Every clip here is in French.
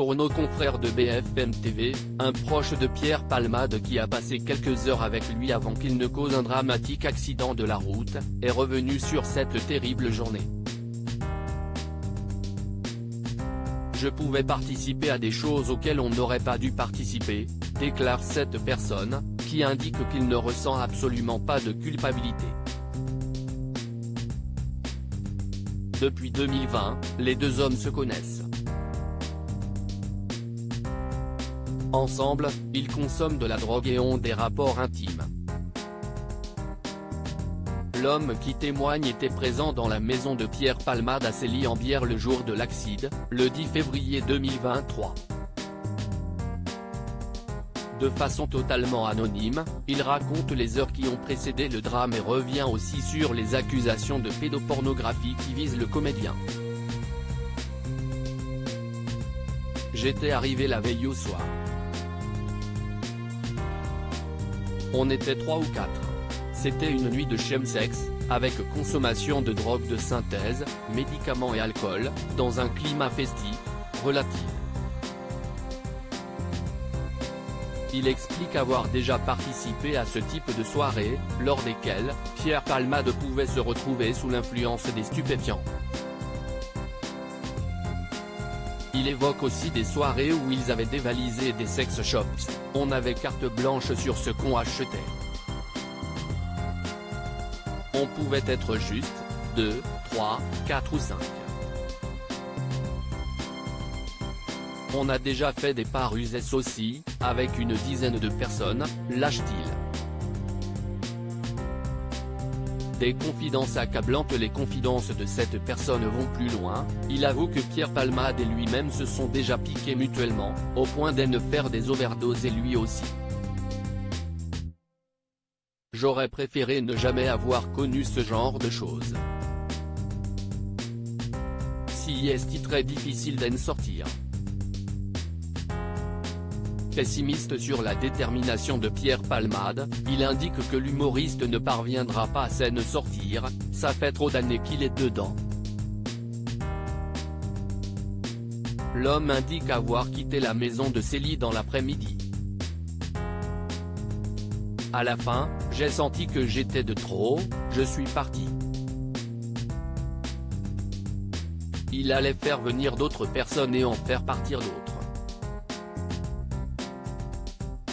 Pour nos confrères de BFM TV, un proche de Pierre Palmade qui a passé quelques heures avec lui avant qu'il ne cause un dramatique accident de la route, est revenu sur cette terrible journée. Je pouvais participer à des choses auxquelles on n'aurait pas dû participer, déclare cette personne, qui indique qu'il ne ressent absolument pas de culpabilité. Depuis 2020, les deux hommes se connaissent. Ensemble, ils consomment de la drogue et ont des rapports intimes. L'homme qui témoigne était présent dans la maison de Pierre Palmade à Sély-en-Bière le jour de l'accident, le 10 février 2023. De façon totalement anonyme, il raconte les heures qui ont précédé le drame et revient aussi sur les accusations de pédopornographie qui visent le comédien. J'étais arrivé la veille au soir. On était 3 ou 4. C'était une nuit de chemsex, avec consommation de drogue de synthèse, médicaments et alcool, dans un climat festif, relatif. Il explique avoir déjà participé à ce type de soirée, lors desquelles, Pierre Palmade pouvait se retrouver sous l'influence des stupéfiants. Il évoque aussi des soirées où ils avaient dévalisé des sex shops, on avait carte blanche sur ce qu'on achetait. On pouvait être juste, 2, 3, 4 ou 5. On a déjà fait des paruses aussi, avec une dizaine de personnes, lâche-t-il. Des confidences accablantes. Les confidences de cette personne vont plus loin, il avoue que Pierre Palmade et lui-même se sont déjà piqués mutuellement, au point de faire des overdoses et lui aussi. J'aurais préféré ne jamais avoir connu ce genre de choses. Si est très difficile d'en sortir. Pessimiste sur la détermination de Pierre Palmade, il indique que l'humoriste ne parviendra pas à s'en sortir, ça fait trop d'années qu'il est dedans. L'homme indique avoir quitté la maison de Sély dans l'après-midi. À la fin, j'ai senti que j'étais de trop, je suis parti. Il allait faire venir d'autres personnes et en faire partir d'autres.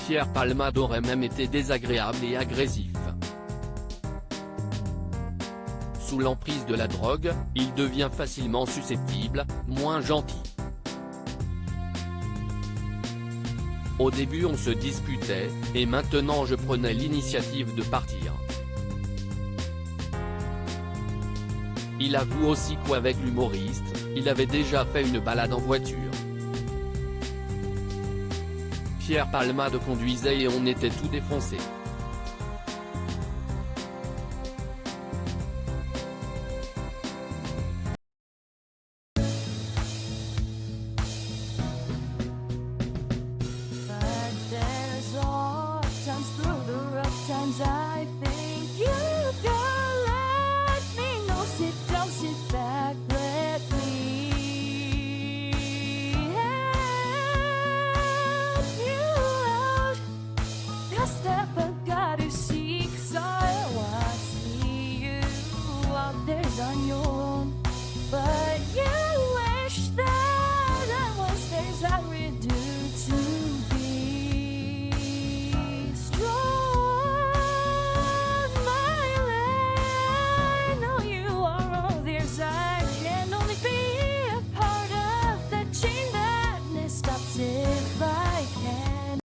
Pierre Palmade aurait même été désagréable et agressif. Sous l'emprise de la drogue, il devient facilement susceptible, moins gentil. Au début on se disputait, et maintenant je prenais l'initiative de partir. Il avoue aussi qu'avec l'humoriste, il avait déjà fait une balade en voiture. Pierre Palmade conduisait et on était tout défoncé.